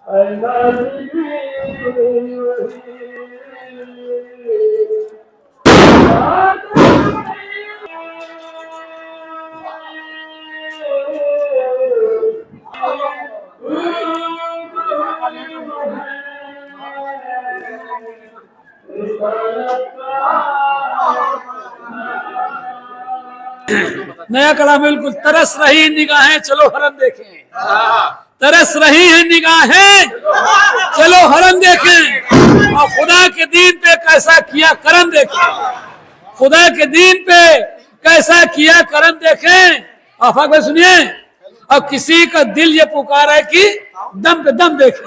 नया कलाम बिल्कुल। तरस रही निगाहें चलो हरम देखें, तरस रही है निगाहें चलो हरम देखें, और खुदा के दीन पे कैसा किया करम देखें, खुदा के दीन पे कैसा किया करम देखें। आफाक भाई सुनिए, अब किसी का दिल ये पुकारा है कि दम पे दम देखें,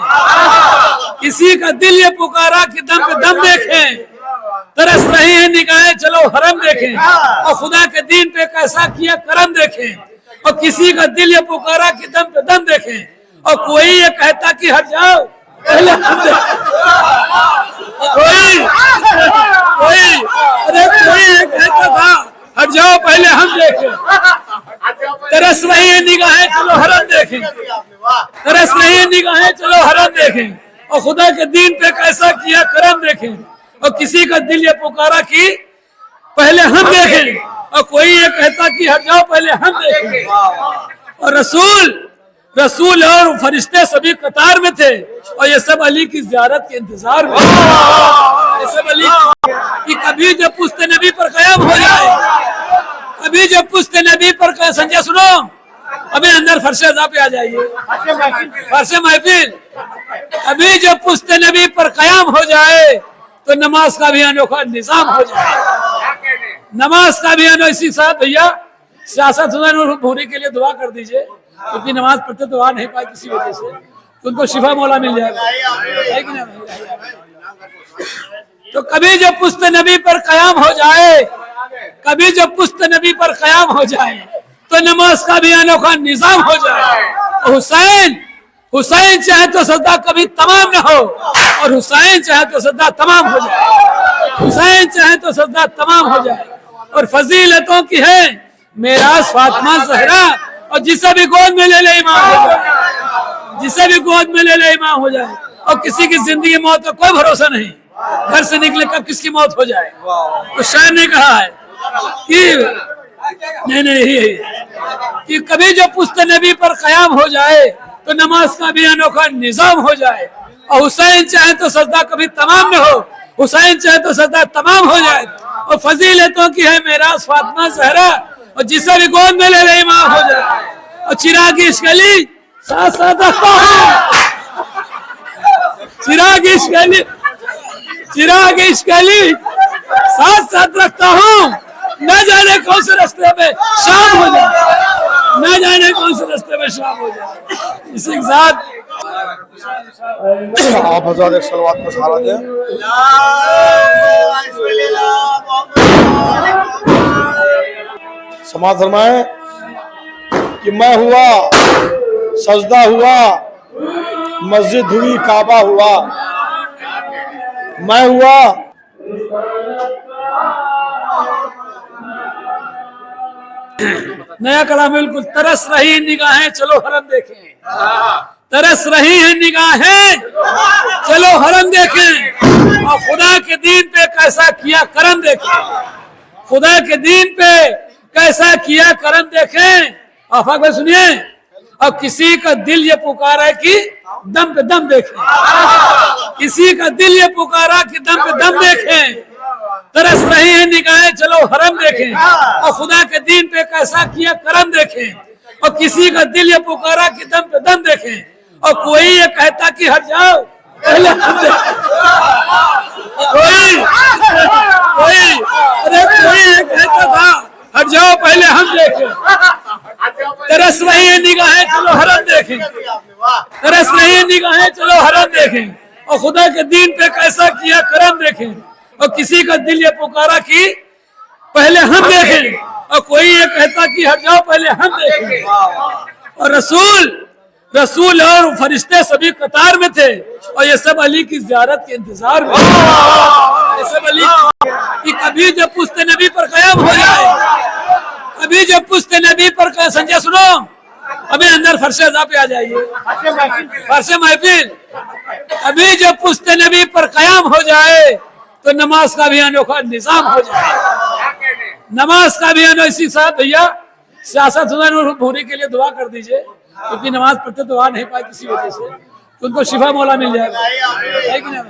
किसी का दिल ये पुकारा कि दम पे दम देखें। तरस रही है निगाहें चलो हरम देखें, और खुदा के दीन पे कैसा किया करम देखें। और किसी का दिल ये पुकारा कि दम पे दम देखें, और कोई ये कहता कि हट जाओ पहले हम देखें, कोई ये कहता था हट जाओ पहले हम देखें। तरस रही है निगाहें चलो हरम देखें, तरस रही है निगाहें चलो हरम देखें, और खुदा के दीन पे कैसा किया करम देखें। और किसी का दिल ये पुकारा कि पहले हम देखें, और कोई ये कहता कि हट जाओ पहले हम देखें। और रसूल और फरिश्ते सभी कतार में थे, और ये सब अली की ज़ियारत के इंतजार में, ये सब अली कि कभी जब पुश्ते नबी पर क़याम हो जाए, कभी जब पुश्ते नबी पर संजय सुनो, अभी अंदर फर्शे अज़ा पे आ जाइए, फर्शे महफिल, अभी जब पुश्ते नबी पर क़याम हो जाए तो नमाज का भी अनोखा निजाम हो जाए, नमाज का भी इसी साथ भैया सियासत भूरी के लिए दुआ कर दीजिए, क्योंकि नमाज पढ़ते तो आ नहीं पाए किसी वजह से, तो उनको शिफा मौला मिल जाएगा, है कि नहीं? तो कभी जब पुश्ते नबी पर क़याम हो जाए, कभी जब पुश्ते नबी पर क़याम हो जाए तो नमाज का भी अनोखा निजाम हो जाए। हुसैन चाहे तो सजदा कभी तमाम न हो, और हुसैन चाहे तो सजदा तमाम हो जाए, हुसैन चाहे तो सजदा तमाम हो जाए। और फजीलतों की है मेराज फातिमा ज़हरा, और जिसे भी गोद में ले ले इमाम हो जाए, जिसे भी गोद में ले ले इमाम हो जाए। और किसी की जिंदगी मौत का कोई भरोसा नहीं, घर से निकले कब किसकी मौत हो जाए। तो शायर ने कहा है कि नहीं कि कभी जो पुश्ते नबी पर क़याम हो जाए तो नमाज का भी अनोखा निजाम हो जाए। और हुसैन चाहे तो सजदा कभी तमाम न हो, हुसैन चाहे तो सजदा तमाम हो जाए। और फजीलतों की है मेराज फातिमा ज़हरा, और जिसे भी गोद में ले ले इमाम हो जाए। और चिराग इश्क अली साथ साथ रखता हूँ, चिराग इश्क अली साथ साथ रखता हूँ, न जाने कौन से रास्ते में शाम हो जाए, न जाने कौन से रास्ते में शाम हो जाए। इसी के साथ आप हज़ार एक सलवात का सहारा दें। समाज फरमाए कि मैं हुआ सजदा हुआ, मस्जिद हुई काबा हुआ, मैं हुआ नया कलाम बिल्कुल। तरस रही निगाहें चलो हरम देखें, तरस रही है निगाहें चलो हरम देखें, और खुदा के दीन पे कैसा किया करम देखें, खुदा के दीन पे कैसा किया करम देखें। आफाक भाई सुनिए, अब किसी का दिल ये पुकारा है कि दम पे दम देखें, किसी का दिल ये पुकारा कि दम पे दम देखें। तरस रही है निगाहें चलो हरम देखें, और खुदा के दीन पे कैसा किया करम देखें। और किसी का दिल ये पुकारा कि दम पे दम देखें, और कोई ये कहता कि हट जाओ पहले हम देखें, कोई ये कहता था हट जाओ पहले हम देखें। तरस रही है निगाहें चलो हरम देखें, तरस रही है निगाहें चलो हरम देखें, और खुदा के दीन पे कैसा किया करम देखें। और किसी का दिल ये पुकारा कि पहले हम देखें, और कोई ये कहता कि हट जाओ पहले हम देखें। और रसूल और फरिश्ते सभी कतार में थे, और ये सब अली की ज़ियारत के इंतजार में, ये सब अली कि कभी जब पुश्ते नबी पर क़याम हो जाए, कभी जब पुश्ते नबी पर संजय सुनो, अभी अंदर फरशे अज़ा पे आ जाइए, फरशे महफिल। अभी जब पुश्ते नबी पर कयाम हो जाए तो नमाज का भी अनोखा निजाम हो जाए। नमाज का भी इसी साथ भैया सियासत भूरी के लिए दुआ कर दीजिए, क्योंकि नमाज पढ़ते दुआ नहीं पाए किसी वजह से, तो उनको शिफा मौला मिल जाएगा, है कि नहीं?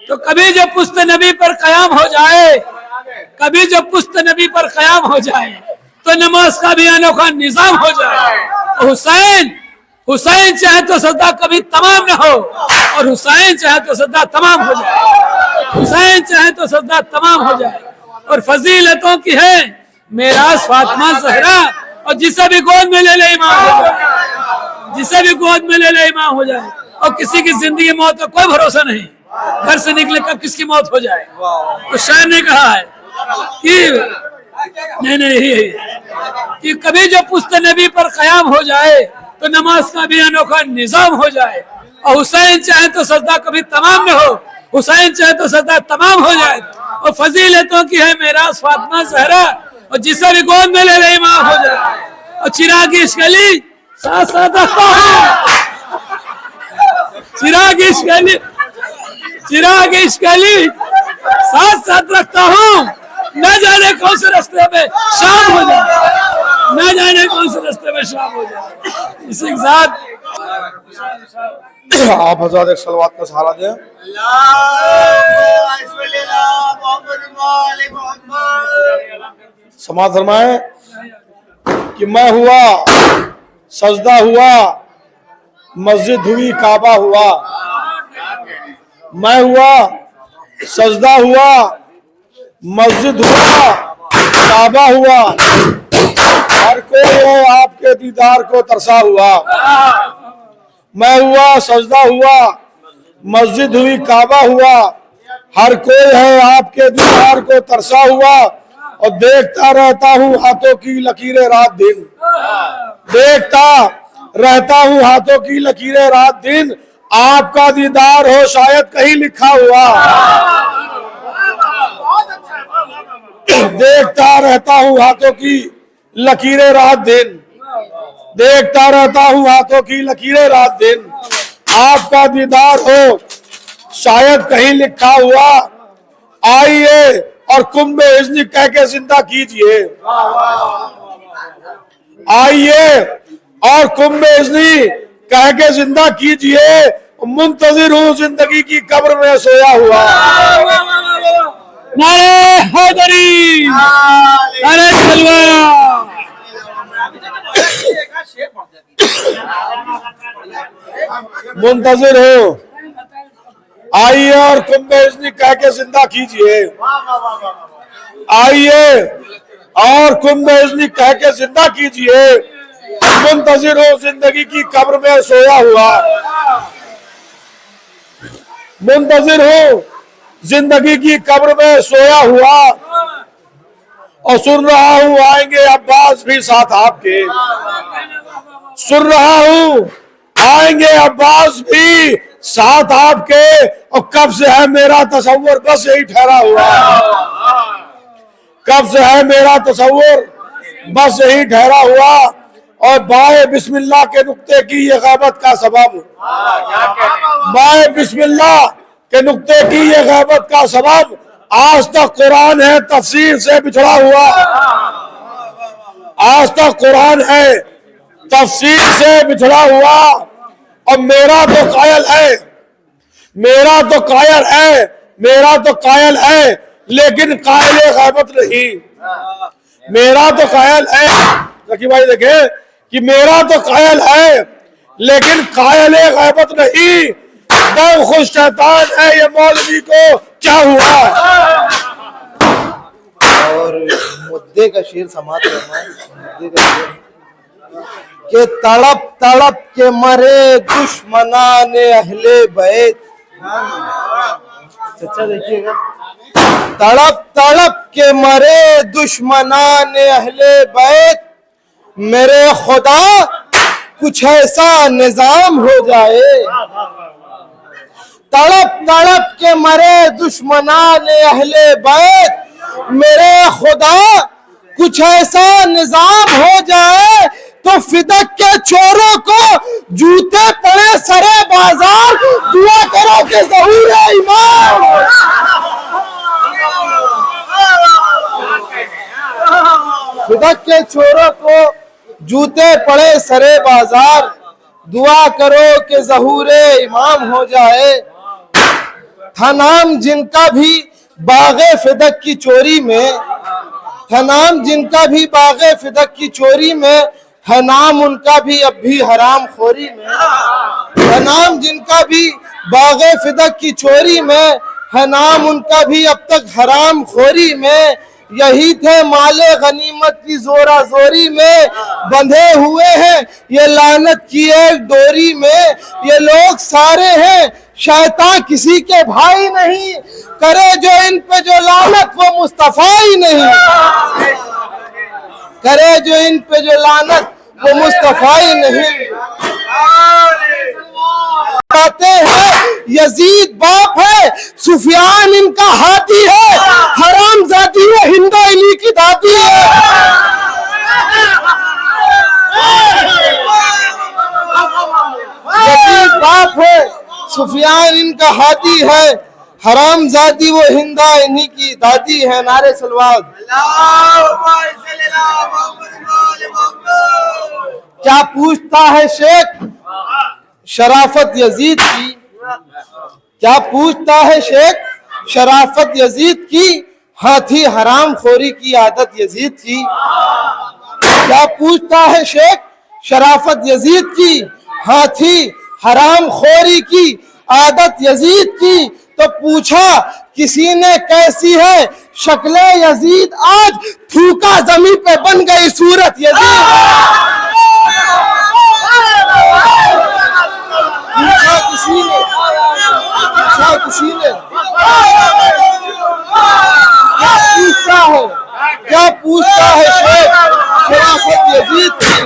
तो कभी जब पुश्ते नबी पर कयाम हो जाए, कभी जब पुश्ते नबी पर कयाम हो जाए तो नमाज का भी अनोखा निजाम हो जाए। तो हुसैन चाहे तो सजदा कभी तमाम न हो, और हुसैन चाहे तो सजदा तमाम हो जाए, हुसैन चाहे तो सजदा तमाम हो जाए। और फजीलतों की है मेराज फातिमा ज़हरा, और जिसे भी गोद में ले ले इमाम हो जाए, जिसे भी गोद में ले ले इमाम हो जाए। और किसी की जिंदगी मौत का कोई भरोसा नहीं, घर से निकले कब किसकी मौत हो जाए। तो शायर ने कहा है कि नहीं कि कभी जब पुश्ते नबी पर कयाम हो जाए तो नमाज का भी अनोखा निजाम हो जाए। और हुसैन चाहे तो सजदा कभी तमाम न हो, हुसैन चाहे तो सजदा तमाम हो जाए। और फजीलतों की है मेराज फातिमा ज़हरा, और जिसे भी गोद में ले ले इमाम हो जाए। और चिराग इश्क़ली साथ साथ रखता हूँ, चिराग इश्क़ली साथ साथ रखता हूँ। न जाने कौन से रास्ते में शाम हो जाए, न जाने कौन से रास्ते में शाम हो जाए। इसी के साथ आप हज़रत एक सलवात का सहारा दें। समाज फरमाए कि मैं हुआ सजदा हुआ, मस्जिद हुई काबा हुआ। मैं हुआ सजदा हुआ, मस्जिद हुआ काबा हुआ। हर कोई है आपके दीदार को तरसा हुआ। मैं हुआ सजदा हुआ, मस्जिद हुई काबा हुआ। हर कोई है आपके दीदार को तरसा हुआ। और देखता रहता हूँ हाथों की लकीरें रात दिन, देखता रहता हूँ हाथों की लकीरें रात दिन। आपका दीदार हो शायद कहीं लिखा हुआ। देखता रहता हूँ हाथों की लकीरें रात दिन, देखता रहता हूँ हाथों की लकीरें रात दिन। आपका दीदार हो शायद कहीं लिखा हुआ। आइए और कुंभ इज़्नी कह के जिंदा कीजिए, आइए और कुंभ इज़्नी कह के जिंदा कीजिए। मुंतजिर हूँ जिंदगी की कब्र में सोया हुआ। नारे हैदरी, नारे तलवार। मुंतजिर हो, आइए और कुंभ इज़्नी कह के जिंदा कीजिए। आइए और कुंभ इज़्नी कह के जिंदा कीजिए। मुंतजिर हो जिंदगी की कब्र में सोया हुआ। मुंतजिर हो जिंदगी की कब्र में सोया हुआ। और सुन रहा हूँ आएंगे अब्बास भी साथ आपके, सुन रहा हूँ आएंगे अब्बास भी साथ आपके। और कब से है मेरा तसव्वुर बस यही ठहरा हुआ। कब से है मेरा तसव्वुर बस यही ठहरा हुआ। और बाए बिस्मिल्लाह के नुक्ते की ये गैबत का सबब, बाए बिस्मिल्लाह के नुक्ते की ये गैबत का सबब। आज तक कुरान है तफसीर से बिछड़ा हुआ, आज तक कुरान है तफसीर से बिछड़ा हुआ। और मेरा तो कायल है, मेरा तो कायल है, मेरा तो कायल है, लेकिन कायल गैबत नहीं। मेरा तो कायल है, रखी भाई देखे कि मेरा तो कायल है लेकिन कायल गैबत नहीं। दम खुद शैतान है ये मौलवी को क्या हुआ। और मुद्दे का शेर समाप्त करना है। मुद्दे का शेर के तड़प तड़प के मरे दुश्मनाने अहले बैत। चचा देखिएगा, तड़प तड़प के मरे दुश्मनाने अहले बैत। मेरे खुदा कुछ ऐसा निजाम हो जाए। तड़प तड़प के मरे दुश्मनाने अहले बैत। मेरे खुदा कुछ ऐसा निजाम हो जाए तो फिदक के चोरों को जूते पड़े सरे बाजार, दुआ करो कि ज़हूर इमाम। फिदक के चोरों को जूते पड़े सरे बाजार, दुआ करो कि ज़हूर इमाम हो जाए। था नाम जिनका भी बागे फिदक की चोरी में, था नाम जिनका भी बागे फिदक की चोरी में, है नाम उनका भी अब भी हराम खोरी में। है नाम जिनका भी बागे फिदक की चोरी में, है नाम उनका भी अब तक हराम खोरी में। यही थे माले गनीमत की जोरा जोरी में, बंधे हुए हैं ये लानत की एक डोरी में। ये लोग सारे हैं शैतान किसी के भाई नहीं, करे जो इन पे जो लानत वो मुस्तफा ही नहीं। करे जो इन पे जो लानत वो मुस्तफा ही नहीं। कहते हैं यजीद बाप है, सुफियान इनका हाथी है, हराम जाती वो हिंदो इली की दादी है। यजीद बाप है, सुफियान इनका हाथी है, हराम जाती वो हिंदा इन्हीं की दादी है। नारे सलवात। क्या पूछता है शेख शराफत यजीद की, क्या पूछता है शेख शराफत यजीद की, हाथी हराम खोरी की आदत यजीद की। क्या पूछता है शेख शराफत यजीद की, हाथी हराम खोरी की आदत यजीद की। तो पूछा किसी ने कैसी है शक्ल यजीद, आज थूका जमीन पे बन गई सूरत यजीद। पूछा किसी ने, पूछा किसी ने, क्या पूछता है, क्या पूछता है शेख शराफत यजीद की,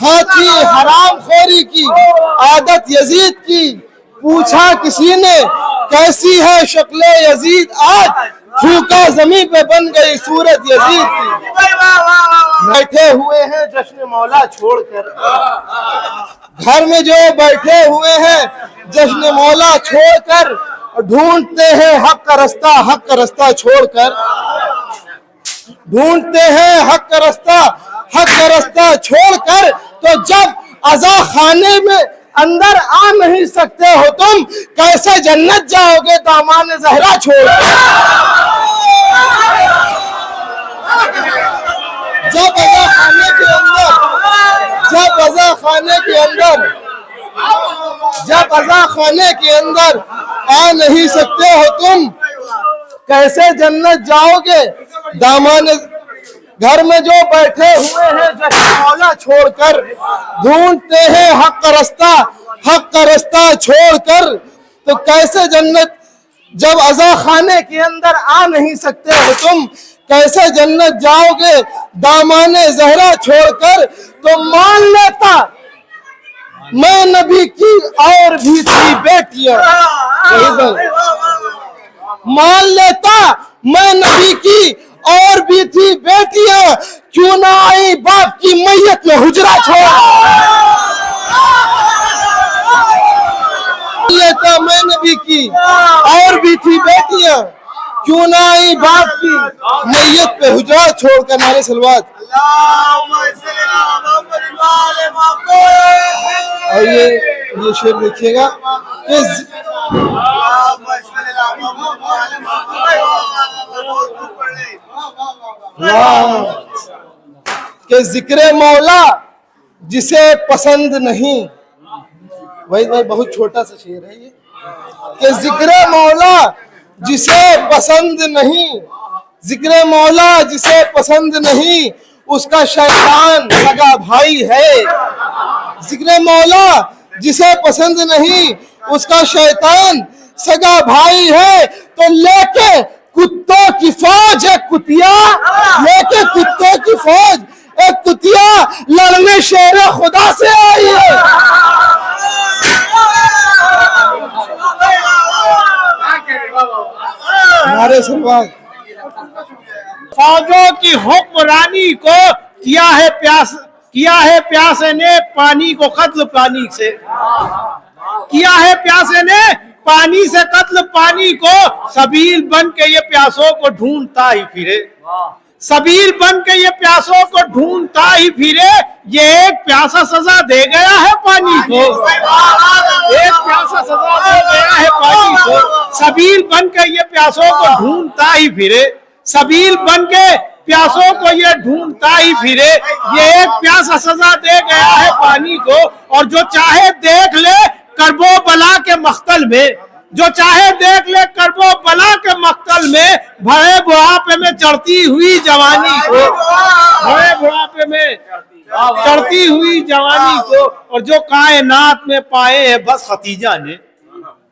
हाथी हराम खोरी की आदत यजीद की। पूछा किसी ने कैसी है शक्ल यजीद, आज थूका जमीन पे बन गई सूरत यजीद की। बैठे हुए हैं जश्न मौला छोड़कर, घर में जो बैठे हुए हैं जश्न मौला छोड़कर, ढूंढते हैं हक का रास्ता, हक का रास्ता छोड़कर। ढूंढते हैं हक का रास्ता, हक का रास्ता छोड़कर। तो जब अज़ा खाने में अंदर आ नहीं सकते हो तुम, कैसे जन्नत जाओगे दामान ज़हरा छोड़कर। जब अज़ा खाने के अंदर, जब अज़ा खाने के अंदर, जब अज़ा खाने के अंदर आ नहीं सकते हो तुम, कैसे जन्नत जाओगे दामन। घर में जो बैठे हुए हैं जश्न मौला छोड़कर, ढूंढते हैं हक का रास्ता, हक का रास्ता छोड़कर। तो कैसे जन्नत, जब अज़ा खाने के अंदर आ नहीं सकते हो तुम, कैसे जन्नत जाओगे दामाने ज़हरा छोड़कर। तो मान लेता मैं नबी की और भी थी बेटियां, मान लेता मैं नबी की और भी थी बेटियां, क्यों ना आई बाप की मैयत में हुजरा छोड़। लेता मैं नबी की और भी थी बेटियां, क्यों ना आई बाप की मैयत पे हुजरा छोड़कर। नारे सलवात। आइए ये शेर देखिएगा कि जिक्र मौला जिसे पसंद नहीं, भाई बहुत छोटा सा शेर है ये, कि जिक्र मौला जिसे पसंद नहीं, जिक्र मौला जिसे पसंद नहीं, उसका शैतान सगा भाई है। जिक्र मौला जिसे पसंद नहीं, उसका शैतान सगा भाई है। तो लेके कुत्तों की फौज एक कुतिया, लेके कुत्तों की फौज एक कुतिया, लड़ने शेर खुदा से आई है। नारे सलवात। फौजों की हुक्मरानी को किया है प्यासे ने पानी को कत्ल पानी से, किया है प्यासे ने पानी से कत्ल पानी को, सबील बन के ये प्यासों को ढूंढता ही फिरे, सबील बन के ये प्यासों को ढूंढता ही फिरे, ये एक प्यासा सजा दे गया है पानी को, एक प्यासा सजा दे गया है पानी को, सबील बन के ये प्यासों को ढूंढता ही फिरे, सबील बन के प्यासों को ये ढूंढता ही फिरे, ये एक प्यासा सजा दे गया है पानी को, और जो चाहे देख ले करबो बला के मख्तल में, जो चाहे देख ले करबो बला के मख्तल में, भरे बुढ़ापे में चढ़ती हुई जवानी को, भरे बुढ़ापे में चढ़ती हुई जवानी को, और जो कायनात में पाए है बस खतीजा ने,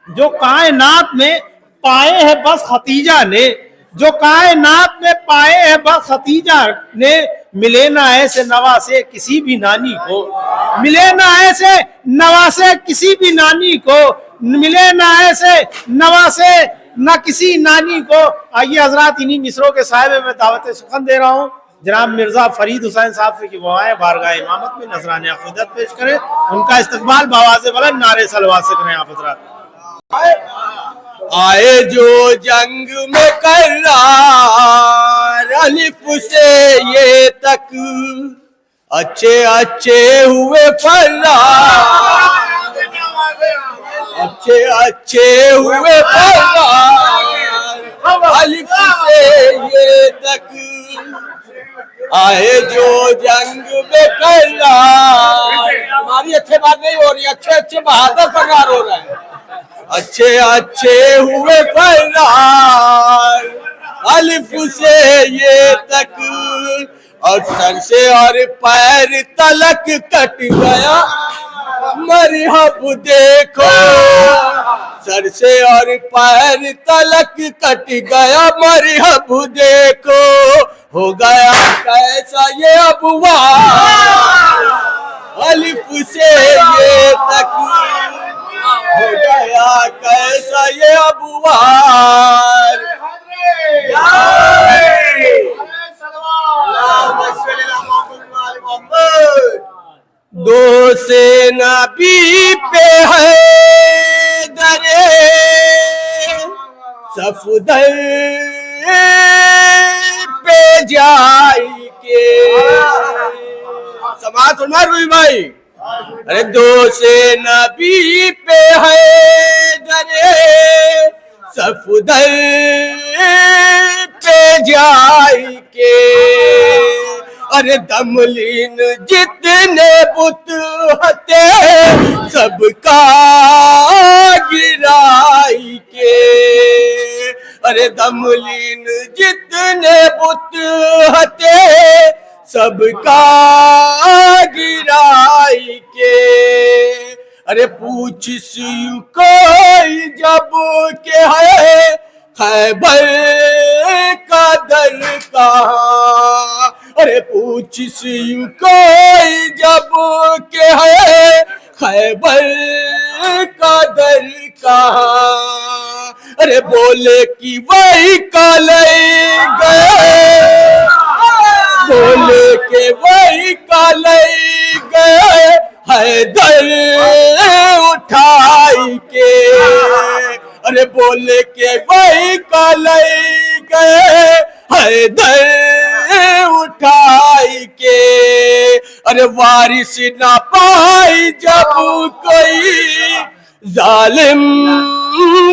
जो कायनात में पाए है बस खतीजा ने, जो कायनात में पाए है बस खतीजा ने, मिले ना ऐसे नवासे किसी भी नानी को, मिले ना ऐसे नवासे किसी भी नानी को, मिले ना ऐसे नवासे न किसी नानी को। आइए हजरात, इन्हीं मिसरों के साहिब में दावत सुखन दे रहा हूँ। जनाब मिर्जा फरीद हुसैन साहब से कि वो आए बारगाह इमामत में नजराने अक़ीदत पेश करें, उनका इस्तकबाल बआवाज़े बुलंद नारे सलवात से करें आप हजरात। आए जो जंग में करार, अलिफ से ये तक अच्छे अच्छे हुए फरार, अच्छे अच्छे हुए फरार, अलिफ से ये तक आए जो जंग में करार। हमारी अच्छी बात नहीं हो रही, अच्छे अच्छे बहादुर फरार हो रहे हैं, अच्छे अच्छे हुए फरार, अलिफ से ये तक और सर से और पैर तलक कट गया मरहब देखो, सर से और पैर तलक कट गया मरहब देखो, हो गया कैसा ये अबवा, अलिफ से ये तक हो गया कैसा ये अबवार। दो से नबी पे है दरे सफदर पे जाई के, समाज सुना रुई भाई, अरे दो से नबी पे है दरे सफदर पे जाई के, अरे दमलीन जितने बुत हते सबका गिराई के, अरे दमलीन जितने बुत हते सबका गिराई के, अरे पूछ सियु कोई जब के है खैबर का दर कहाँ, अरे पूछ सियु कोई जब के है खैबर का दर कहाँ, अरे बोले कि वही काले गए, बोले के वही काले गए हैदर उठाई के, अरे बोले के वही काले गए हैदर उठाई के, अरे वारिस ना पाई जब कोई जालिम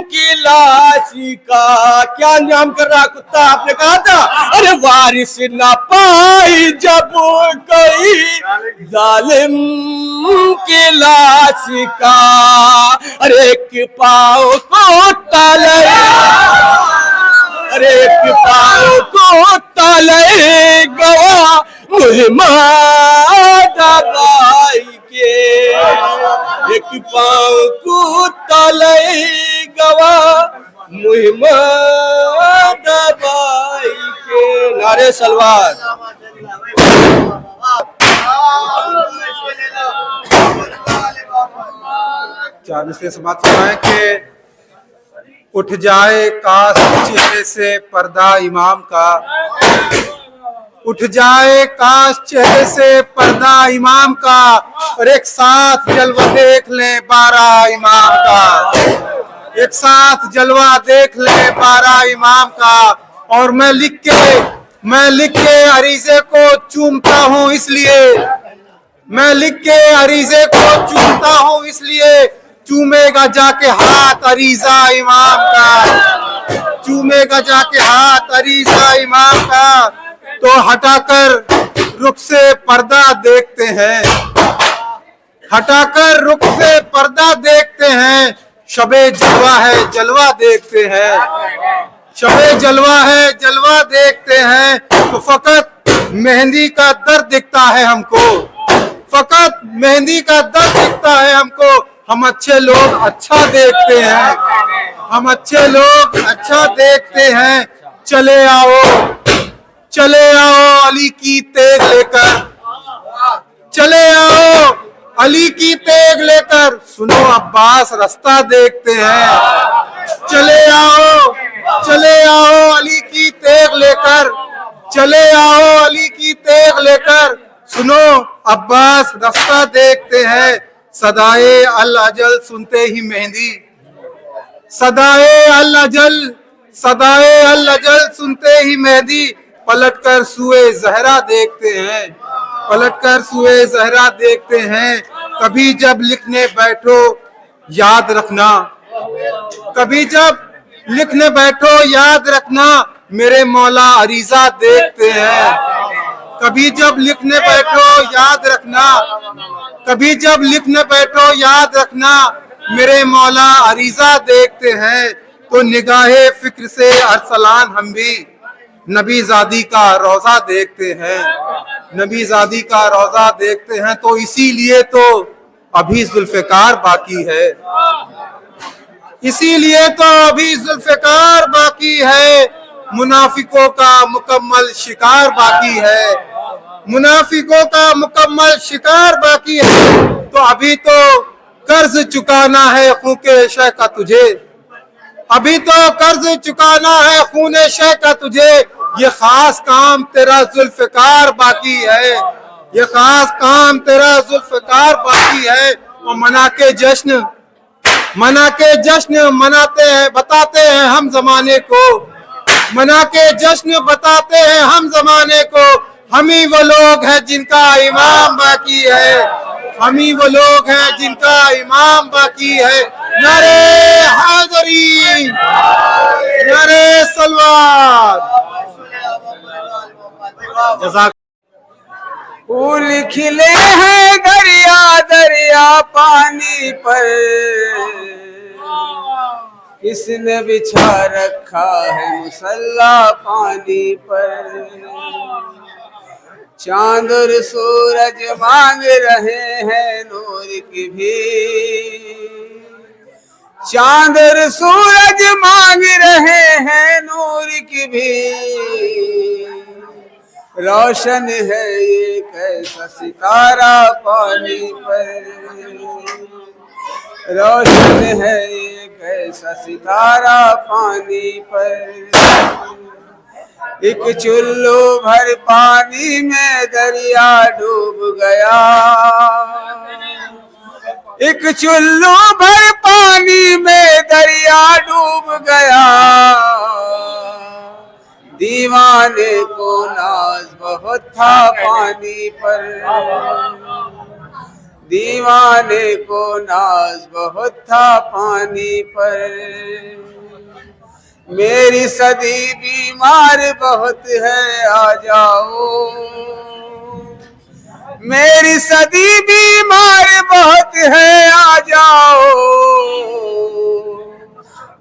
की लाश का, क्या अंजाम कर रहा कुत्ता आपने कहा था, अरे वारिस ना पाई जब कोई जालिम की लाश का, अरे एक पाँव को ताले, अरे एक पाँव को ताले गवा मुहिमा दबाई के, एक पाँव को ताले गवा मुहिमा दबाई के, नारे सलवार। चार मिसरे समाज सुनाए कि उठ जाए काश चेहरे से पर्दा इमाम का, उठ जाए काश चेहरे से पर्दा इमाम का, और एक साथ जलवा देख ले 12 इमाम का, एक साथ जलवा देख ले 12 इमाम का। और मैं लिख के अरीजे को चूमता हूँ इसलिए, मैं लिख के अरीजे को चूमता हूँ इसलिए, चूमेगा जाके हाथ अरीजा इमाम का, चूमेगा जाके हाथ अरीजा इमाम का। तो हटाकर रुख से पर्दा देखते हैं, हटाकर रुख से पर्दा देखते हैं, शबे जलवा है जलवा देखते हैं, शबे जलवा है जलवा देखते हैं। तो फकत मेहंदी का दर्द दिखता है हमको, फकत मेहंदी का दर्द दिखता है हमको। हम अच्छे लोग अच्छा देखते हैं, हम अच्छे लोग अच्छा देखते हैं। चले आओ अली की तेग लेकर, चले आओ अली की तेग लेकर, सुनो अब्बास रास्ता देखते हैं। चले आओ अली की तेग लेकर, चले आओ अली की तेग लेकर, सुनो अब्बास रास्ता देखते हैं। सदाए अल अजल सुनते ही मेहंदी, सदाए अल अजल सुनते ही मेहंदी, पलटकर सुए जहरा देखते हैं, पलटकर सुए जहरा देखते हैं। कभी जब लिखने बैठो याद रखना, कभी जब लिखने बैठो याद रखना, मेरे मौला अरीजा देखते हैं। कभी जब लिखने बैठो याद रखना, कभी जब लिखने बैठो याद रखना, मेरे मौला अरीजा देखते हैं। तो निगाहे फिक्र से अरसलान हम भी नबी ज़ादी का रोजा देखते हैं, नबी ज़ादी का रोजा देखते हैं। तो इसीलिए तो अभी जुल्फ़िकार बाकी है, इसीलिए तो अभी जुल्फ़िकार बाकी है। मुनाफिकों का मुकम्मल शिकार बाकी है, मुनाफिकों का मुकम्मल शिकार बाकी है। तो अभी तो कर्ज चुकाना है खूने शह का तुझे, अभी तो कर्ज चुकाना है खूने शह का तुझे। ये खास काम तेरा जुल्फ़िकार बाकी है, ये खास काम तेरा जुल्फ़िकार बाकी है। और मना के जश्न मनाते हैं, बताते हैं हम जमाने को, मना के जश्न बताते हैं हम जमाने को। हम ही वो लोग हैं जिनका इमाम बाकी है, हम ही वो लोग हैं जिनका इमाम बाकी है। नारे हैदरी, नारे सलवात। फूल खिले हैं दरिया दरिया पानी पर, किसने बिछा रखा है मुसल्ला पानी पर। चांद और सूरज मांग रहे हैं नूर की भी, चांद और सूरज मांग रहे हैं नूर की भी। रोशन है ये कैसा सितारा पानी पर, रोशन है ये कैसा सितारा पानी पर। एक चुल्लू भर पानी में दरिया डूब गया, एक चुल्लू भर पानी में दरिया डूब गया। दीवाने को नाज बहुत था पानी पर, दीवाने को नाज बहुत था पानी पर। मेरी सदी बीमार बहुत है आ जाओ, मेरी सदी बीमार बहुत है आ जाओ।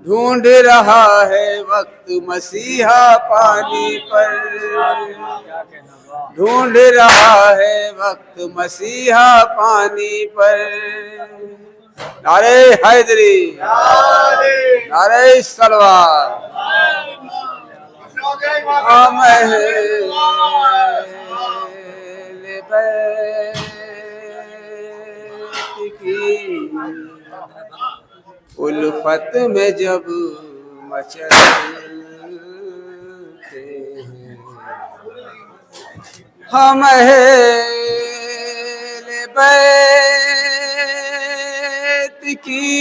ढूंढ रहा है वक्त मसीहा पानी पर, ढूंढ रहा है वक्त मसीहा पानी पर। नारे हैदरी, नारे सलवार। उल्फत में जब मचलते हैं, हम अहले बैत की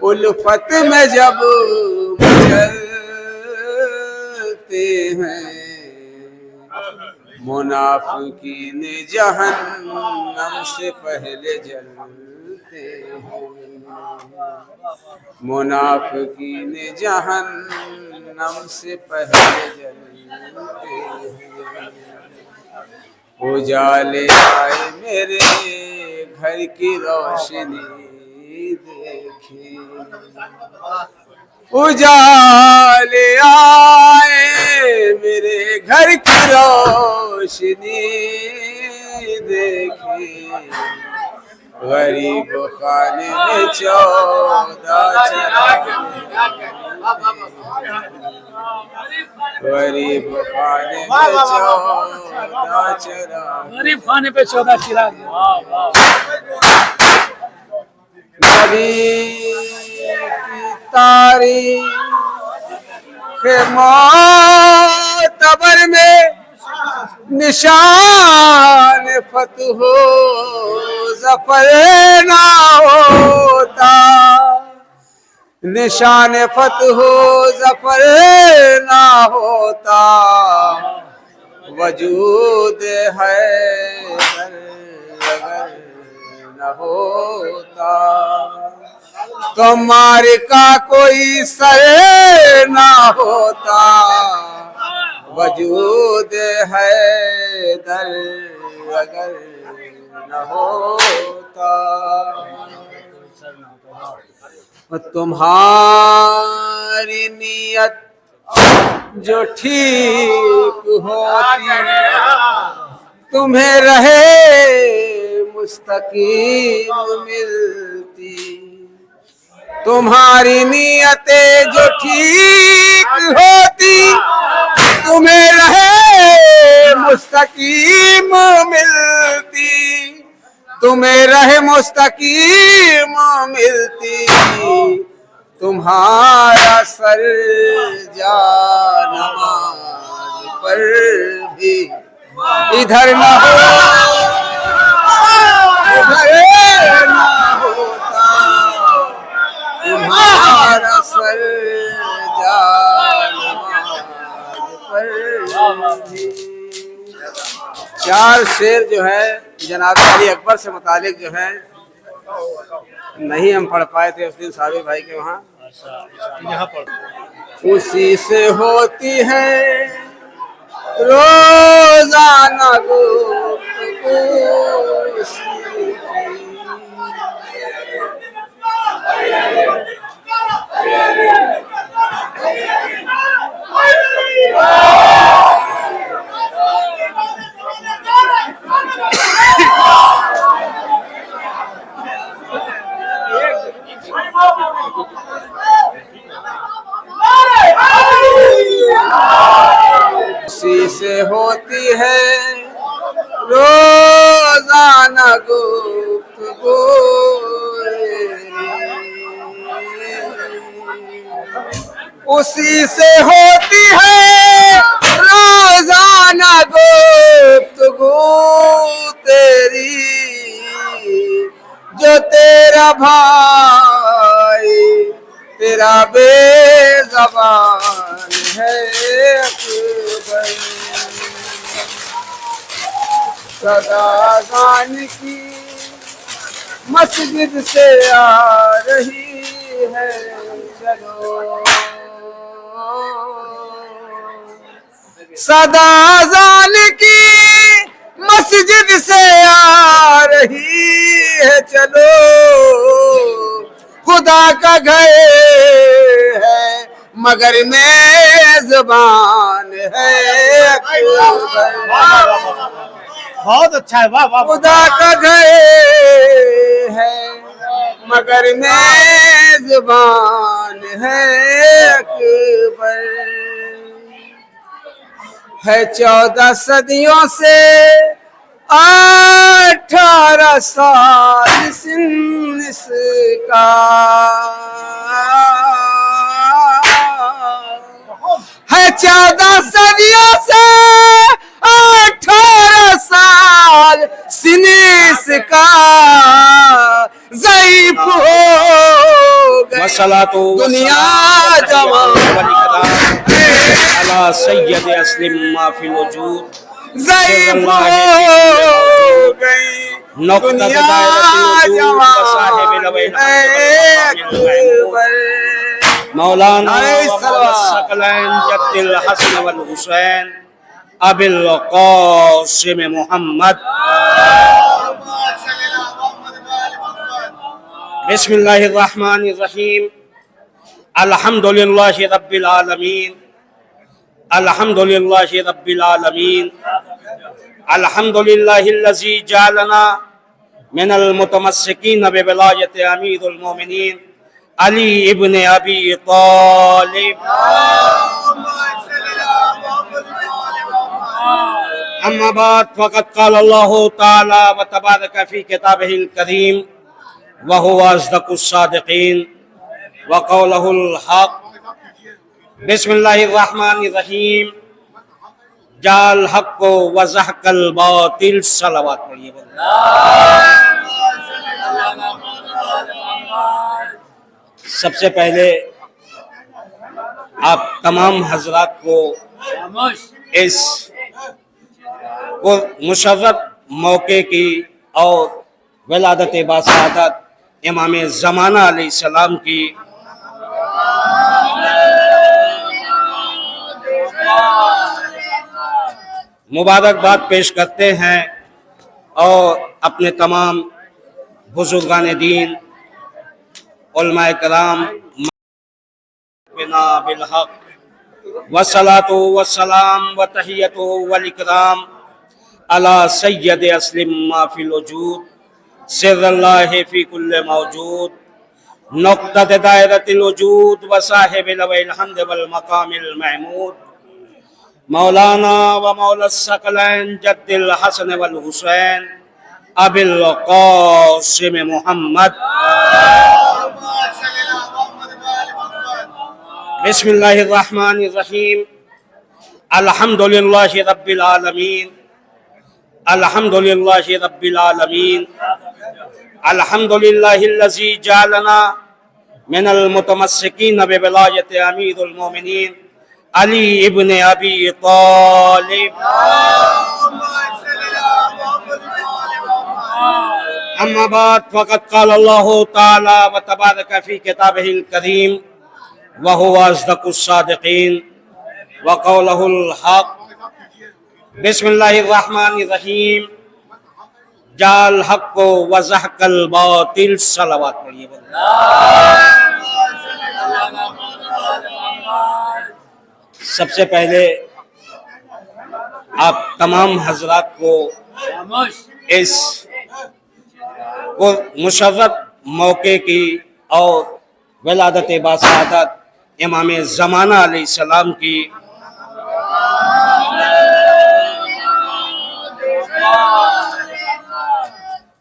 उल्फत में जब चलते हैं, मुनाफिकीन जहन्नम से पहले जलते हैं, मुनाफिकीन जहन्नम से पहले जलते हैं। उजाले आए मेरे घर की रोशनी देखे, उजाले आए मेरे घर की रोशनी देखे, गरीब खाने में 14 चिराग, गरीब खाने में 14 चिराग, गरीब खाने पे 14 चिराग। नबी की तारीख मोतबर में निशान फतह ज़फ़र ना होता, निशान फतह ज़फ़र ना होता, वजूद है अगर न होता, तो मारिका कोई सर ना होता, वजूद है दर अगर न होता। तुम्हारी नियत जो ठीक होती, तुम्हें रहे मुस्तकीम मिलती, तुम्हारी नियतें जो ठीक होती, तुम्हें रहे मुस्तकीम मिलती, तुम्हें रहे मुस्तकीम मिलती, तुम्हारा सर जा नमाज पर भी इधर न हो, उधर न होता, तुम्हारा सर जा नमाज पर भी। 4 शेर जो है जनाब अली अकबर से मुतालिक जो है नहीं हम पढ़ पाए थे उस दिन साबिर भाई के वहाँ। उसी से होती है रोजाना गुफ्तगू, उसी से होती है रोजाना गुफ्तगू, उसी से होती है रोजाना गुफ्तगू तेरी, जो तेरा भाई तेरा बेज़बान है अकबर, सदा गान की मस्जिद से आ रही है, चलो सदा जान की मस्जिद से आ रही है, चलो खुदा का घर है मगर मेज़बान है अकबर। बहुत अच्छा है, वाह वाह। खुदा का घर है मगर मेज़बान है अकबर, है 14 सदियों से 18 साल इसका, है 14 सदियों से 18 वसलातो दुनिया जवां अला सय्यद अस्लिम मा फिल वजूद ज़ईफ़ हो गई दुनिया जवां मौलाना सकलैन जद्दिल हसन वल हुसैन अबिल क़ासिम मोहम्मद। बिस्मिल्लाहिर रहमानिर रहीम। अल्हम्दुलिल्लाहि रब्बिल आलमीन, अल्हम्दुलिल्लाहि रब्बिल आलमीन, अल्हम्दुलिल्लाहिल्लज़ी जअलना मिनल मुतमस्सिकीन बिविलायति अमीरुल मोमिनीन अली इब्न अबी तालिब। अम्मा बाद फ़क़द क़ाल अल्लाहु तआला व तबारक फ़ी किताबिहिल करीम व हुवा अस्दक़ुस सादिक़ीन व क़ौलुहुल हक़। बिस्मिल्लाहिर रहमानिर रहीम। जाल हक़ व ज़हक़ल बातिल। सलावत पढ़िए। सबसे पहले आप तमाम हजरात को इस मुशर्रफ मौके की और विलादत बासादत इमाम ज़माना अलैहिस्सलाम की मुबारकबाद पेश करते हैं और अपने तमाम बुजुर्गान दीन उलमाए कराम बिना बिल हक़ वस्सलातु वस्सलाम व तहियतु वल इकराम अला सय्यद अस्लिम मा फिल वजूद सिर्रुल्लाहि फी कुल्लि मौजूद नुक़्तत दायरतिल वजूद व साहिबिल हम्द वल मकामिल महमूद मौलाना व मौला सकलैन जद्दिल हसन वल हुसैन अबिल क़ासिम मोहम्मद। बिस्मिल्लाहिर रहमानिर रहीम। अल्हम्दुलिल्लाहि रब्बिल आलमीन, अल्हम्दुलिल्लाहि रब्बिल आलमीन, अल्हम्दुलिल्लाहिल्लज़ी जअलना मिनल मुतमस्सिकीन बिविलायति अमीरुल मोमिनीन अली इब्न अबी तालिब। अम्मा बाद फ़क़द क़ाल अल्लाहु तआला व तबारक फ़ी किताबिहिल करीम व हुवा अस्दक़ुस सादिक़ीन व क़ौलुहुल हक़। बिस्मिल्लाहिर रहमानिर रहीम। जाल हक़ व ज़हक़ल बातिल। सलावत पढ़िए। सबसे पहले आप तमाम हजरात को इस मुशर्रफ मौके की और विलादत बासादत इमाम ज़माना अलैहिस्सलाम की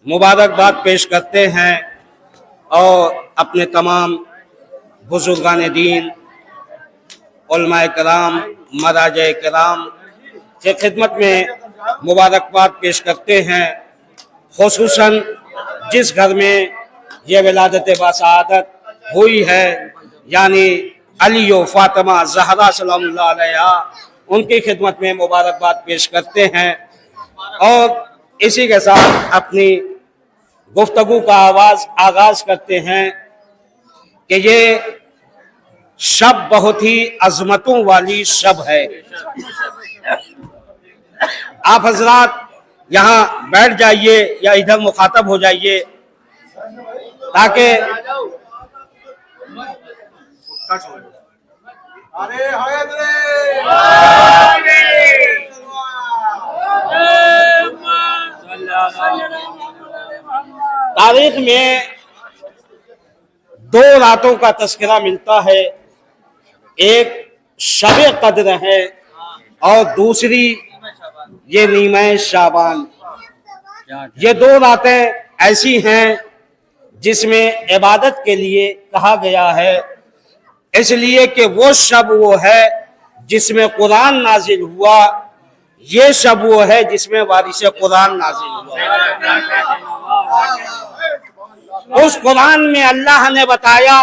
मुबारकबाद पेश करते हैं और अपने तमाम बुजुर्गान दीन उलमाए कराम मराजे कराम के खिदमत में मुबारकबाद पेश करते हैं। खुसूसन जिस घर में यह विलादत बासादत हुई है यानी अली व फातिमा ज़हरा सलामुल्लाह अलैहा, उनकी खिदमत में मुबारकबाद पेश करते हैं और इसी के साथ अपनी गुफ्तगू का आगाज करते हैं कि ये शब बहुत ही अजमतों वाली शब है। आप हजरात यहाँ बैठ जाइए या इधर मुखातब हो जाइए ताकि तारीख में दो रातों का तस्करा मिलता है, एक शब कद्र है और दूसरी ये नीमे शाबान। ये दो रातें ऐसी हैं जिसमें इबादत के लिए कहा गया है, इसलिए कि वो शब वो है जिसमें कुरान नाजिल हुआ, ये शब वो है जिसमें वारिस कुरान नाजिल हुआ। उस कुरान में अल्लाह ने बताया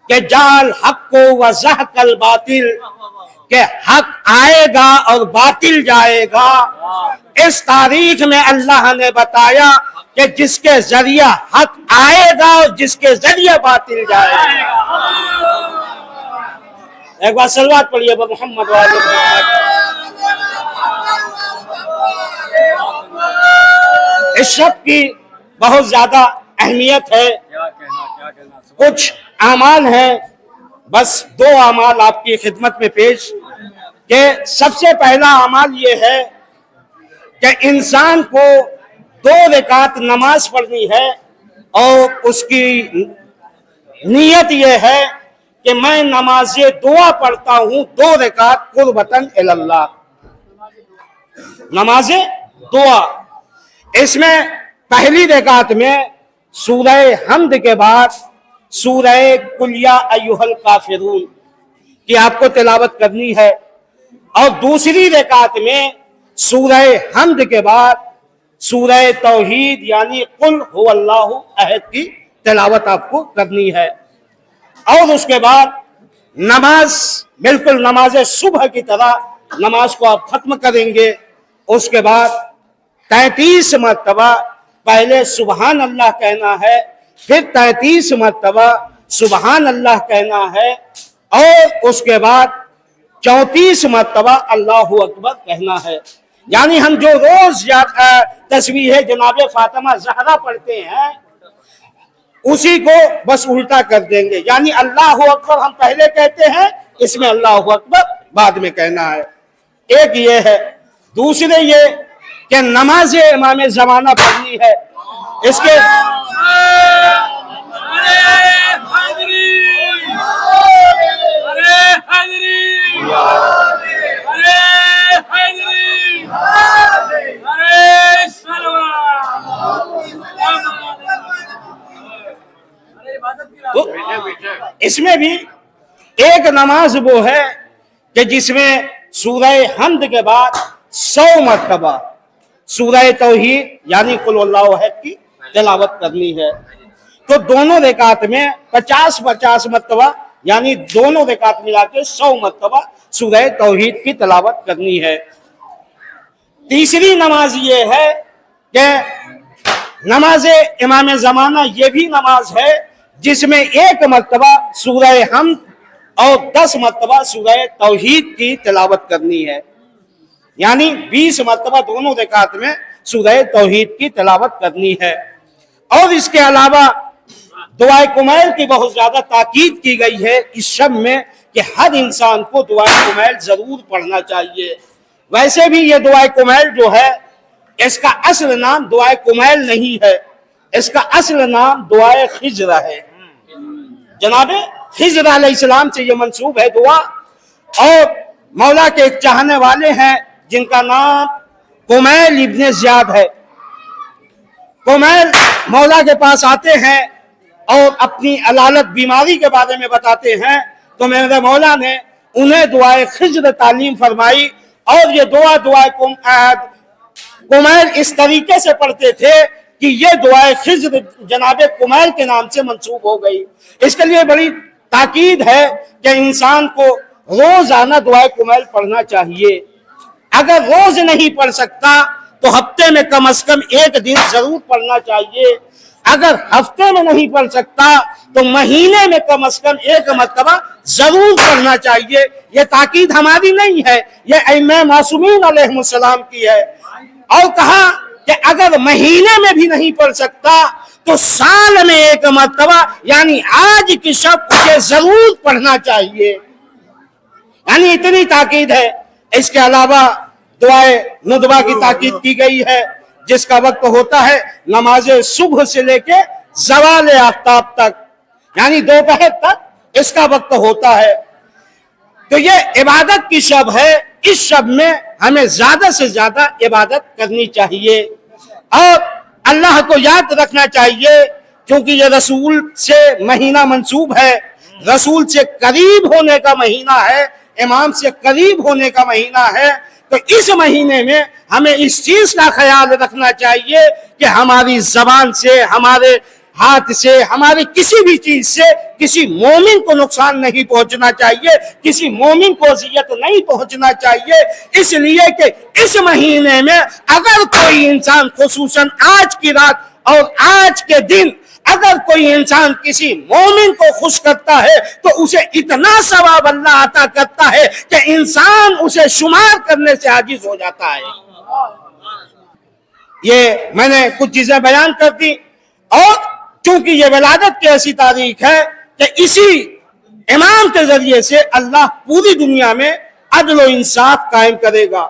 कि जाल हक को व ज़हकल बातिल, के हक आएगा और बातिल जाएगा। इस तारीख में अल्लाह ने बताया कि जिसके जरिए हक आएगा और जिसके जरिए बातिल जाएगा। एक बार सलवात पढ़िए मोहम्मद वाले मोहम्मद। इस शब्द की बहुत ज्यादा अहमियत है। कुछ आमाल हैं, बस 2 आमाल आपकी खिदमत में पेश कि सबसे पहला अमाल ये है कि इंसान को 2 रकात नमाज पढ़नी है और उसकी नीयत ये है कि मैं नमाज़े दुआ पढ़ता हूं 2 रकात कुर्बतन इल्लल्लाह, नमाज़े दुआ। इसमें पहली रकात में सूरह हम्द के बाद सूरह कुल या अय्युहल काफिरून की आपको तिलावत करनी है और दूसरी रकात में सूरह हम्द के बाद सूरह तौहीद यानी कुल हुवल्लाहु अहद की तिलावत आपको करनी है। और उसके बाद नमाज बिल्कुल नमाज सुबह की तरह नमाज को आप खत्म करेंगे। उसके बाद 33 मरतबा पहले सुबहान अल्लाह कहना है, फिर 33 मरतबा सुबहान अल्लाह कहना है और उसके बाद 34 मरतबा अल्लाहु अकबर कहना है। यानी हम जो रोज तस्बीह जनाब फातिमा ज़हरा पढ़ते हैं उसी को बस उल्टा कर देंगे। यानी अल्लाहु अकबर हम पहले कहते हैं, इसमें अल्लाहु अकबर बाद में कहना है। एक ये है। दूसरे ये कि नमाज इमाम ज़माना पढ़नी है। इसके तो इसमें भी एक नमाज वो है कि जिसमें सूरह हम्द के बाद 100 मरतबा सूरह तौहीद यानी कुल हुवल्लाहु अहद की तिलावत करनी है। तो दोनों रकात में 50-50 मरतबा यानी दोनों रकात मिला के 100 मरतबा सूरह तौहीद की तिलावत करनी है। तीसरी नमाज ये है कि नमाज इमाम ज़माना ये भी नमाज है जिसमें 1 मरतबा सूरह हम्द और 10 मरतबा सूरह तौहीद की तिलावत करनी है। यानी 20 मरतबा दोनों रकात में सूरह तौहीद की तिलावत करनी है। और इसके अलावा दुआए कुमैल की बहुत ज्यादा ताकीद की गई है इस शब में कि हर इंसान को दुआए कुमैल जरूर पढ़ना चाहिए। वैसे भी ये दुआए कुमैल जो है इसका असल नाम दुआए कुमैल नहीं है, इसका असल नाम दुआए खिज्र है। जनाबे खिज्र अलैहिस्सलाम से ये मंसूब है दुआ। और मौला के एक चाहने वाले हैं जिनका नाम कुमैल इब्ने ज़ियाद है। कुमैल मौला के पास आते हैं और अपनी अलालत बीमारी के बारे में बताते हैं, तो मेरे मौला ने उन्हें दुआए खिज्र तालीम फरमाई। और ये दुआए कुमैल इस तरीके से पढ़ते थे कि ये दुआए खिज्र जनाबे कुमैल के नाम से मंसूब हो गई। इसके लिए बड़ी ताकीद है कि इंसान को रोजाना दुआए कुमैल पढ़ना चाहिए। अगर रोज नहीं पढ़ सकता तो हफ्ते में कम से कम 1 दिन जरूर पढ़ना चाहिए। अगर हफ्ते में नहीं पढ़ सकता तो महीने में कम से कम 1 मरतबा जरूर पढ़ना चाहिए। ये ताकीद हमारी नहीं है, ये अइम्मा मासूमीन अलैहिमुस्सलाम की है। और कहा कि अगर महीने में भी नहीं पढ़ सकता तो साल में 1 मरतबा यानी आज की शब मुझे जरूर पढ़ना चाहिए। यानी इतनी ताकीद है। इसके अलावा दुआए नुदवा की ताकीद की गई है जिसका वक्त होता है नमाज सुबह से लेके ज़वाल आफ्ताब तक, यानी दोपहर तक इसका वक्त होता है। तो ये इबादत की शब है। इस शब में हमें ज्यादा से ज्यादा इबादत करनी चाहिए और अल्लाह को याद रखना चाहिए, क्योंकि ये रसूल से महीना मंसूब है, रसूल से करीब होने का महीना है, इमाम से करीब होने का महीना है। तो इस महीने में हमें इस चीज का ख्याल रखना चाहिए कि हमारी जबान से, हमारे हाथ से, हमारी किसी भी चीज से किसी मोमिन को नुकसान नहीं पहुंचना चाहिए, किसी मोमिन को अजियत नहीं पहुंचना चाहिए। इसलिए कि इस महीने में अगर कोई इंसान, खुसूसन आज की रात और आज के दिन, अगर कोई इंसान किसी मोमिन को खुश करता है तो उसे इतना सवाब अल्लाह अता करता है कि इंसान उसे शुमार करने से आजिज हो जाता है। ये मैंने कुछ चीजें बयान कर दी, और चूंकि ये विलादत की ऐसी तारीख है कि इसी इमाम के जरिए से अल्लाह पूरी दुनिया में अदल और इंसाफ कायम करेगा।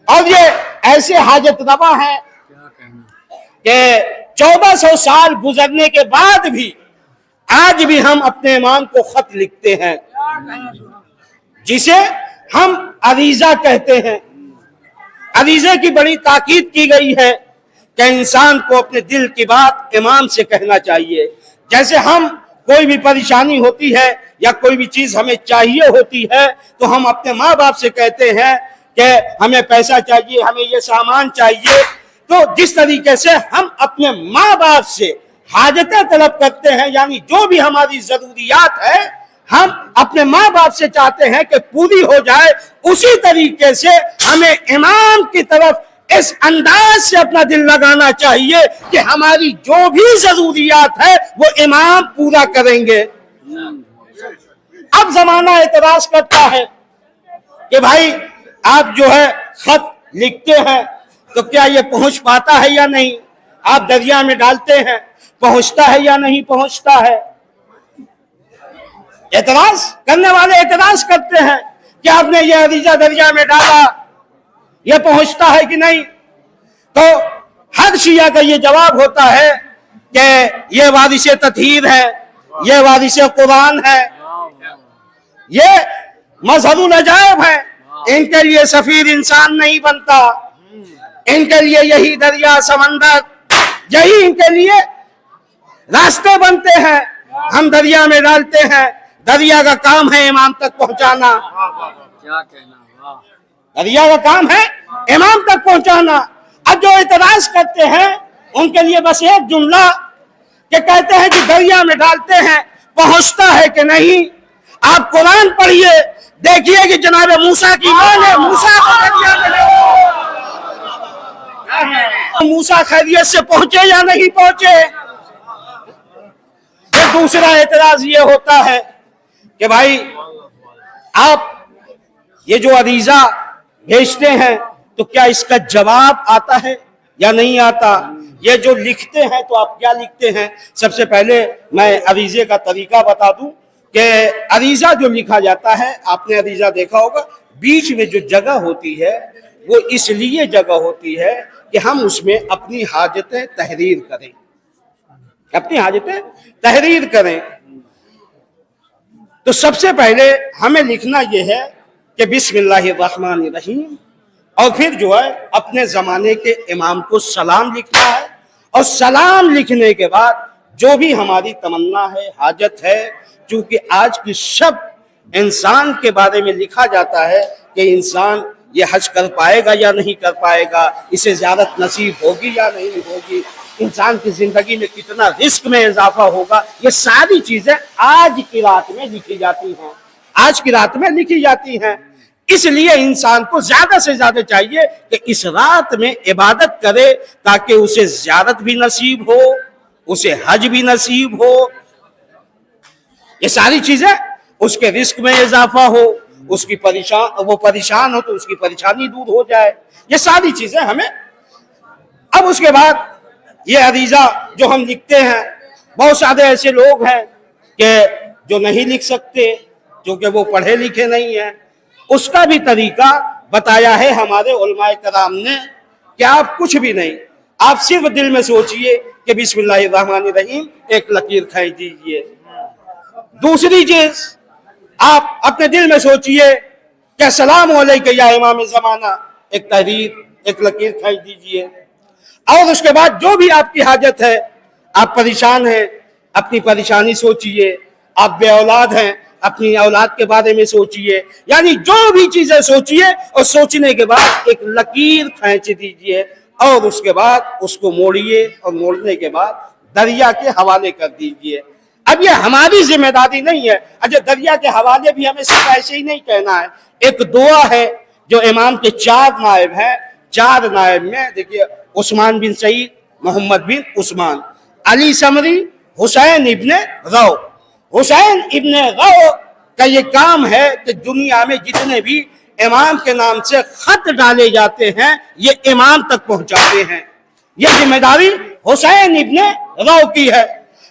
और ये ऐसे हाजत रवा है कि 1400 साल गुजरने के बाद भी आज भी हम अपने इमाम को खत लिखते हैं, जिसे हम अरीजा कहते हैं। अरीजे की बड़ी ताकीद की गई है कि इंसान को अपने दिल की बात इमाम से कहना चाहिए। जैसे हम कोई भी परेशानी होती है या कोई भी चीज हमें चाहिए होती है तो हम अपने माँ बाप से कहते हैं कि हमें पैसा चाहिए, हमें ये सामान चाहिए। तो जिस तरीके से हम अपने माँ बाप से हाजतें तलब करते हैं, यानी जो भी हमारी जरूरियात है हम अपने माँ बाप से चाहते हैं कि पूरी हो जाए, उसी तरीके से हमें इमाम की तरफ इस अंदाज से अपना दिल लगाना चाहिए कि हमारी जो भी जरूरियात है वो इमाम पूरा करेंगे। अब जमाना एतराज करता है कि भाई आप जो है खत लिखते हैं तो क्या ये पहुंच पाता है या नहीं, आप दरिया में डालते हैं, पहुंचता है या नहीं पहुंचता है। एतराज करने वाले एतराज करते हैं कि आपने ये अरीजा दरिया में डाला, ये पहुंचता है कि नहीं। तो हर शिया का ये जवाब होता है कि ये वारिस तत्हीर है, ये वारिस कुरान है, ये मजहबुल अजायब है, इनके लिए सफीर इंसान नहीं बनता, इनके लिए यही दरिया समंदर, यही इनके लिए रास्ते बनते हैं। हम दरिया में डालते हैं, दरिया का काम है इमाम तक पहुंचाना, क्या कहना, दरिया का काम है इमाम तक पहुंचाना। अब जो इतराज करते हैं उनके लिए बस एक जुमला कि कहते हैं कि दरिया में डालते हैं, पहुंचता है कि नहीं। आप कुरान पढ़िए, देखिए कि जनाब मूसा की मां ने मूसा को दरिया में, मूसा खैरियत से पहुंचे या नहीं पहुंचे। फिर दूसरा एतराज ये होता है कि भाई आप ये जो अरीजा भेजते हैं तो क्या इसका जवाब आता है या नहीं आता। ये जो लिखते हैं तो आप क्या लिखते हैं। सबसे पहले मैं अरीजे का तरीका बता दूं कि अरीजा जो लिखा जाता है, आपने अरीजा देखा होगा, बीच में जो जगह होती है वो इसलिए जगह होती है कि हम उसमें अपनी हाजतें तहरीर करें, अपनी हाजतें तहरीर करें। तो सबसे पहले हमें लिखना यह है कि बिस्मिल्लाहिर्रहमानिर्रहीम, और फिर जो है अपने जमाने के इमाम को सलाम लिखना है। और सलाम लिखने के बाद जो भी हमारी तमन्ना है, हाजत है, क्योंकि आज की सब इंसान के बारे में लिखा जाता है कि इंसान ये हज कर पाएगा या नहीं कर पाएगा, इसे ज़ियारत नसीब होगी या नहीं होगी, इंसान की जिंदगी में कितना रिस्क में इजाफा होगा, ये सारी चीजें आज की रात में लिखी जाती हैं, आज की रात में लिखी जाती हैं। इसलिए इंसान को ज्यादा से ज्यादा चाहिए कि इस रात में इबादत करे ताकि उसे ज़ियारत भी नसीब हो, उसे हज भी नसीब हो, ये सारी चीजें, उसके रिस्क में इजाफा हो, उसकी वो परेशान हो तो उसकी परेशानी दूर हो जाए, ये सारी चीजें हमें। अब उसके बाद ये अरीजा जो हम लिखते हैं, बहुत सारे ऐसे लोग हैं कि जो नहीं लिख सकते क्योंकि वो पढ़े लिखे नहीं हैं। उसका भी तरीका बताया है हमारे उलमाए कराम ने कि आप कुछ भी नहीं, आप सिर्फ दिल में सोचिए कि बिस्मिल्लाहिर्रहमानिर्रहीम एक लकीर खींच दीजिए। दूसरी चीज, आप अपने दिल में सोचिए कि अस्सलाम वालेकुम या इमाम ज़माना, एक तहरीर, एक लकीर खींच दीजिए। और उसके बाद जो भी आपकी हाजत है, आप परेशान हैं, अपनी परेशानी सोचिए, आप बे औलाद हैं, अपनी औलाद के बारे में सोचिए, यानी जो भी चीजें सोचिए और सोचने के बाद एक लकीर खींच दीजिए और उसके बाद उसको मोड़िए और मोड़ने के बाद दरिया के हवाले कर दीजिए। अब ये हमारी जिम्मेदारी नहीं है। अच्छा, दरिया के हवाले भी हमें सिर्फ ऐसे ही नहीं कहना है। एक दुआ है जो इमाम के 4 नायब हैं, 4 नायब में देखिए, उस्मान बिन सईद, मोहम्मद बिन उस्मान, अली समरी, हुसैन इब्ने रौ। हुसैन इब्ने रौ का ये काम है कि दुनिया में जितने भी इमाम के नाम से खत डाले जाते हैं ये इमाम तक पहुंचाते हैं। ये जिम्मेदारी हुसैन इब्ने रौ की है।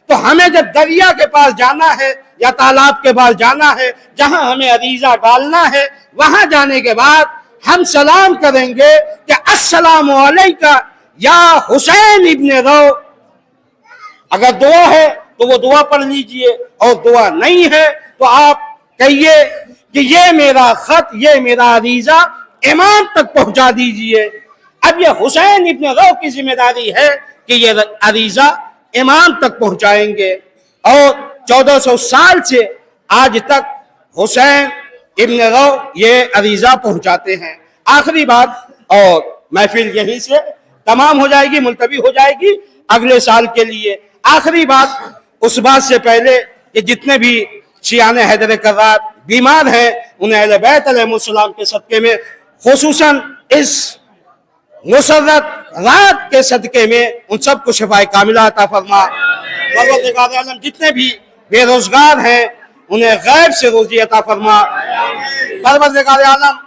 तो हमें जब दरिया के पास जाना है या तालाब के पास जाना है, जहां हमें अरीजा डालना है, वहां जाने के बाद हम सलाम करेंगे कि अस्सलामु अलैका या हुसैन इब्ने रौ। अगर दुआ है तो वो दुआ पढ़ लीजिए, और दुआ नहीं है तो आप कहिए कि ये मेरा खत, ये मेरा अरीजा इमाम तक पहुंचा दीजिए। अब ये हुसैन इब्ने रौ की जिम्मेदारी है कि ये अरीजा इमाम तक पहुंचाएंगे, और 1400 साल से आज तक हुसैन इब्ने रौ ये अरीजा पहुंचाते हैं। आखिरी बात, और महफिल यहीं से तमाम हो जाएगी, मुलतवी हो जाएगी अगले साल के लिए। आखिरी बात उस बात से पहले कि जितने भी शियाने हैदर कर्रार बीमार हैं, उन्हें अहले बैत अलैहिमुस्सलाम के सदके में, खुसूसन इस मुसर्रत रात के सदके में, उन सबको शिफाए कामिला अता फरमा। परवरदिगार आलम जितने भी बेरोजगार हैं उन्हें गैब से रोजी अता फरमा। परवरदिगार आलम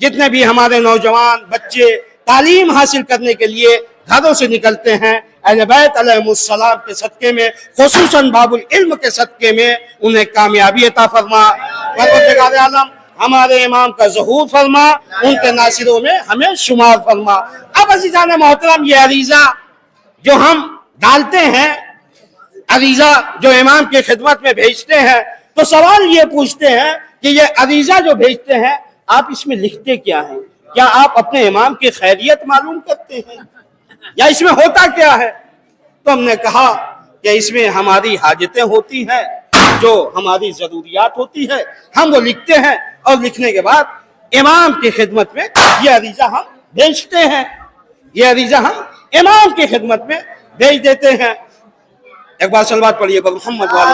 जितने भी हमारे नौजवान बच्चे तालीम हासिल करने के लिए घरों से निकलते हैं, अहले बैत अलैहिमुस्सलाम के सदके में, खुसूसन बाबुल इल्म के सदके में, उन्हें कामयाबी अता फरमा। परवरदिगार आलम हमारे इमाम का ज़हूर फरमा, उनके नासिरों में हमें शुमार फरमा। अब अज़ीज़ान मोहतरम, ये अरीजा जो हम डालते हैं, अरीजा जो इमाम की खिदमत में भेजते हैं, तो सवाल ये पूछते हैं कि ये अरीजा जो भेजते हैं आप इसमें लिखते क्या हैं? क्या आप अपने इमाम की खैरियत मालूम करते हैं, या इसमें होता क्या है? तो हमने कहा कि इसमें हमारी हाजतें होती हैं, जो हमारी जरूरियात होती है, हम वो लिखते हैं, और लिखने के बाद इमाम की खिदमत में ये अरीजा हम भेजते हैं। ये अरीजा हम इमाम की खिदमत में भेज देते हैं। एक बार सलवात पढ़िए मोहम्मद वाले।